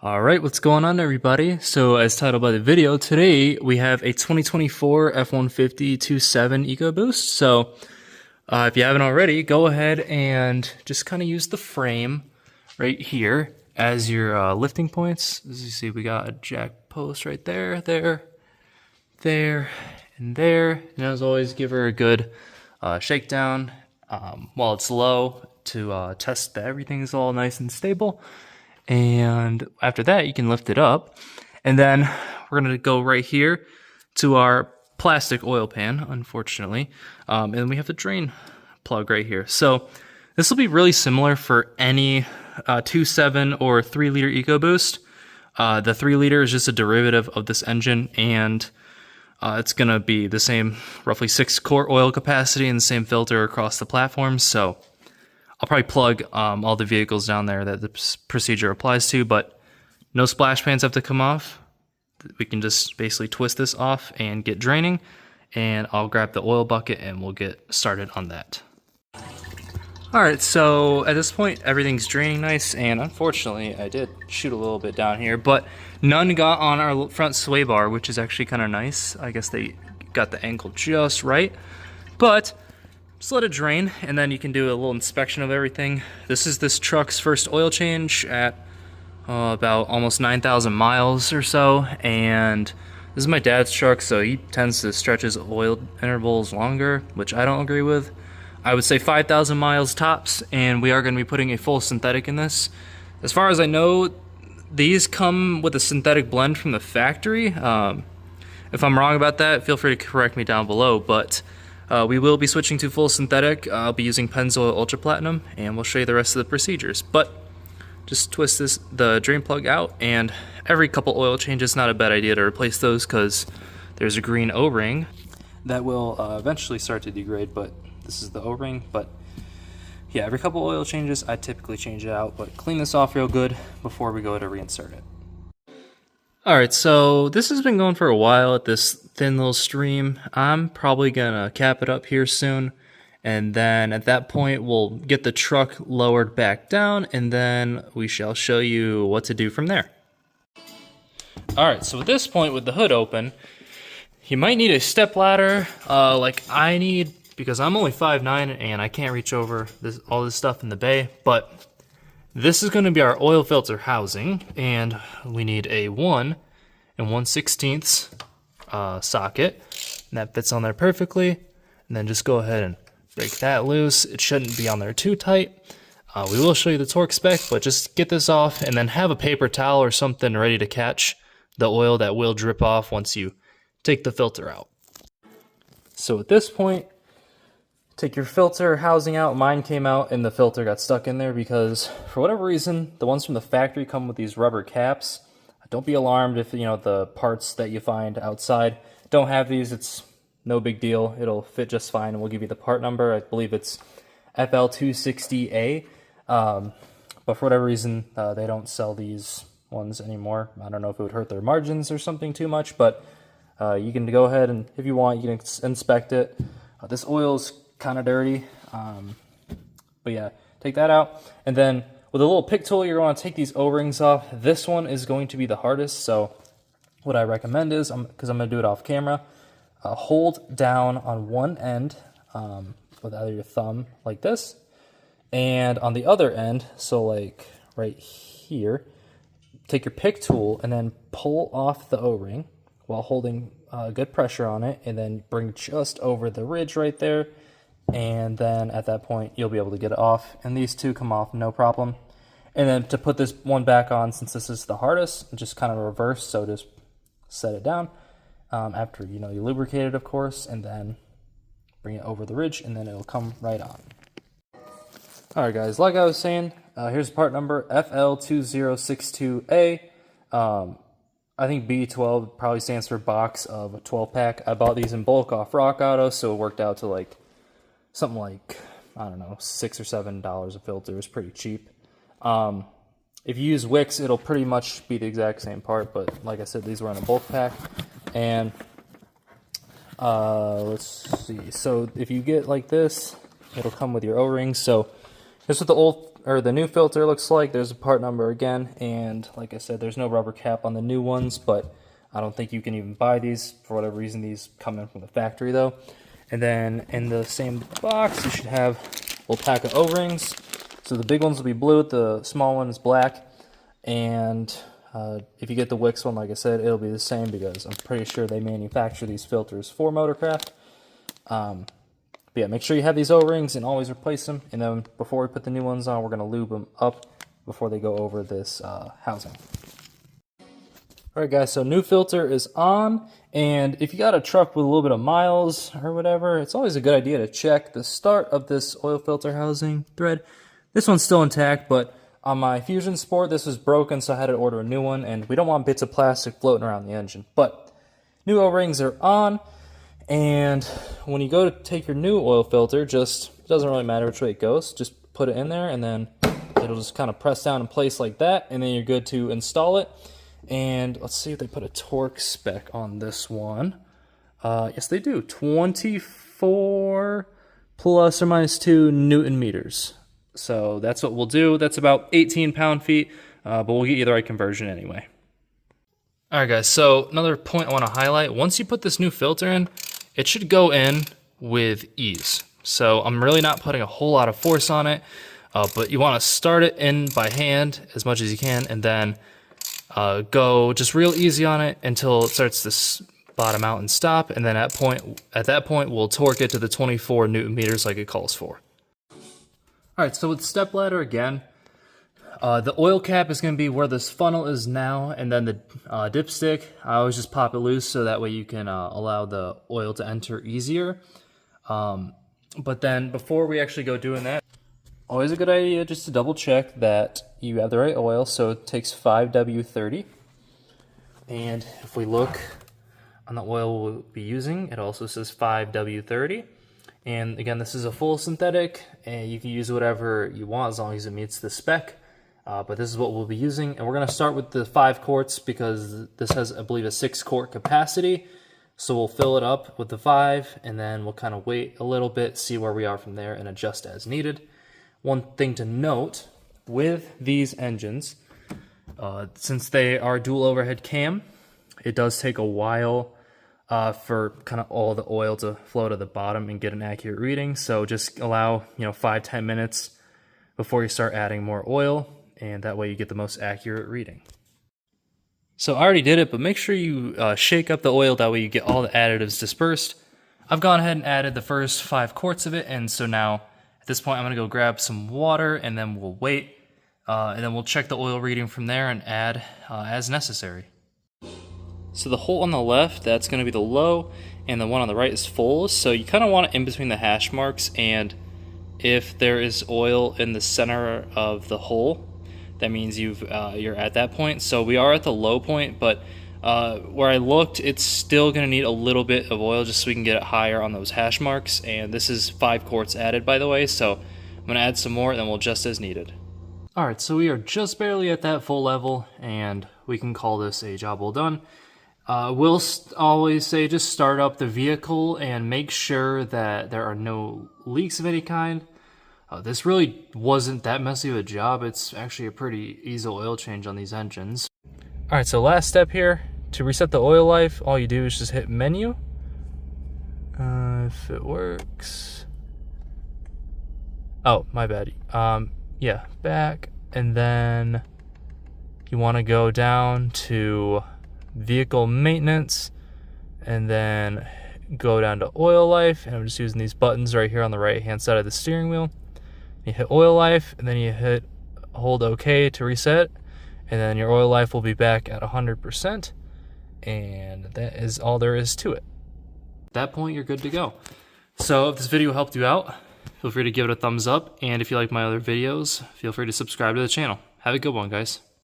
Alright, what's going on everybody? So as titled by the video, today we have a 2024 F-150 2.7 EcoBoost. So if you haven't already, go ahead and just kind of use the frame right here as your lifting points. As you see, we got a jack post right there, there, and there. And as always, give her a good shakedown while it's low to test that everything's all nice and stable. And after that, you can lift it up. And then we're going to go right here to our plastic oil pan, unfortunately. And we have the drain plug right here. So this will be really similar for any 2.7 or 3-liter EcoBoost. The 3-liter is just a derivative of this engine, and it's going to be the same roughly 6-quart oil capacity and the same filter across the platform. So I'll probably plug all the vehicles down there that the procedure applies to, but no splash pans have to come off. We can just basically twist this off and get draining, and I'll grab the oil bucket and we'll get started on that. Alright, so at this point everything's draining nice, and unfortunately I did shoot a little bit down here, but none got on our front sway bar, which is actually kind of nice. I guess they got the angle just right, but just let it drain, and then you can do a little inspection of everything. This is this truck's first oil change at about almost 9,000 miles or so, and this is my dad's truck, so he tends to stretch his oil intervals longer, which I don't agree with. I would say 5,000 miles tops, and we are going to be putting a full synthetic in this. As far as I know, these come with a synthetic blend from the factory. If I'm wrong about that, feel free to correct me down below, but we will be switching to full synthetic. I'll be using Pennzoil Ultra Platinum, and we'll show you the rest of the procedures. But just twist the drain plug out, and every couple oil changes, not a bad idea to replace those, because there's a green O-ring that will eventually start to degrade, but this is the O-ring. But yeah, every couple oil changes, I typically change it out, but clean this off real good before we go to reinsert it. Alright, so this has been going for a while at this thin little stream. I'm probably gonna cap it up here soon, and then at that point we'll get the truck lowered back down, and then we shall show you what to do from there. Alright, so at this point with the hood open, you might need a step ladder like I need, because I'm only 5'9" and I can't reach over all this stuff in the bay, but this is going to be our oil filter housing, and we need a 1 1/16 socket, and that fits on there perfectly. And then just go ahead and break that loose. It shouldn't be on there too tight. We will show you the torque spec, but just get this off, and then have a paper towel or something ready to catch the oil that will drip off once you take the filter out. So at this point, take your filter housing out. Mine came out and the filter got stuck in there because for whatever reason, the ones from the factory come with these rubber caps. Don't be alarmed if the parts that you find outside don't have these. It's no big deal. It'll fit just fine, and we'll give you the part number. I believe it's FL260A. But for whatever reason, they don't sell these ones anymore. I don't know if it would hurt their margins or something too much, but you can go ahead and, if you want, you can inspect it. This oil's kind of dirty, but yeah, take that out, and then with a little pick tool you're going to take these O-rings off. This one is going to be the hardest, so what I recommend is, because I'm going to do it off camera, hold down on one end with either your thumb like this, and on the other end, so like right here, take your pick tool and then pull off the O-ring while holding good pressure on it, and then bring just over the ridge right there. And then at that point you'll be able to get it off, and these two come off no problem. And then to put this one back on, since this is the hardest, just kind of reverse, so just set it down after you lubricate it, of course, and then bring it over the ridge, and then it'll come right on. Alright guys, like I was saying, here's part number FL2062A. I think B12 probably stands for box of a 12-pack. I bought these in bulk off Rock Auto, so it worked out to like something like, I don't know, $6 or $7 a filter. It was pretty cheap. If you use Wix, it'll pretty much be the exact same part, but like I said, these were in a bulk pack. And let's see. So if you get like this, it'll come with your O-rings. So this is what the old or the new filter looks like. There's a part number again, and like I said, there's no rubber cap on the new ones, but I don't think you can even buy these. For whatever reason, these come in from the factory though. And then in the same box, you should have a little pack of O-rings. So the big ones will be blue, the small one is black. And if you get the Wix one, like I said, it'll be the same because I'm pretty sure they manufacture these filters for Motorcraft. But yeah, make sure you have these O-rings and always replace them. And then before we put the new ones on, we're going to lube them up before they go over this housing. Alright guys, so new filter is on, and if you got a truck with a little bit of miles or whatever, it's always a good idea to check the start of this oil filter housing thread. This one's still intact, but on my Fusion Sport, this was broken, so I had to order a new one, and we don't want bits of plastic floating around the engine. But new O-rings are on, and when you go to take your new oil filter, it doesn't really matter which way it goes, just put it in there, and then it'll just kind of press down in place like that, and then you're good to install it. And let's see if they put a torque spec on this one. Yes, they do. 24 plus or minus 2 Newton meters. So that's what we'll do. That's about 18 pound-feet, but we'll get you the right conversion anyway. All right, guys, so another point I want to highlight. Once you put this new filter in, it should go in with ease. So I'm really not putting a whole lot of force on it, but you want to start it in by hand as much as you can, and then go just real easy on it until it starts to bottom out and stop, and then at that point we'll torque it to the 24 Newton meters like it calls for. Alright, so with stepladder again, the oil cap is going to be where this funnel is now, and then the dipstick, I always just pop it loose so that way you can allow the oil to enter easier. But then before we actually go doing that, always a good idea just to double check that you have the right oil. So it takes 5W30. And if we look on the oil we'll be using, it also says 5W30. And again, this is a full synthetic, and you can use whatever you want as long as it meets the spec. But this is what we'll be using. And we're going to start with the 5 quarts because this has, I believe, a 6 quart capacity. So we'll fill it up with the 5, and then we'll kind of wait a little bit, see where we are from there, and adjust as needed. One thing to note with these engines, since they are dual overhead cam, it does take a while for kind of all the oil to flow to the bottom and get an accurate reading. So just allow 5-10 minutes before you start adding more oil, and that way you get the most accurate reading. So I already did it, but make sure you shake up the oil, that way you get all the additives dispersed. I've gone ahead and added the first 5 quarts of it, and so now at this point I'm going to go grab some water, and then we'll wait, and then we'll check the oil reading from there and add as necessary. So the hole on the left, that's going to be the low, and the one on the right is full, so you kind of want it in between the hash marks, and if there is oil in the center of the hole, that means you're at that point. So we are at the low point, but where I looked, it's still going to need a little bit of oil just so we can get it higher on those hash marks. And this is 5 quarts added, by the way, so I'm going to add some more, and then we'll adjust as needed. Alright, so we are just barely at that full level, and we can call this a job well done. We'll always say just start up the vehicle and make sure that there are no leaks of any kind. This really wasn't that messy of a job. It's actually a pretty easy oil change on these engines. Alright, so last step here. To reset the oil life, all you do is just hit menu. If it works. Oh, my bad. Yeah, back. And then you want to go down to vehicle maintenance, and then go down to oil life. And I'm just using these buttons right here on the right hand side of the steering wheel. You hit oil life, and then you hold OK to reset, and then your oil life will be back at 100%, and that is all there is to it. At that point, you're good to go. So if this video helped you out, feel free to give it a thumbs up, and if you like my other videos, feel free to subscribe to the channel. Have a good one, guys.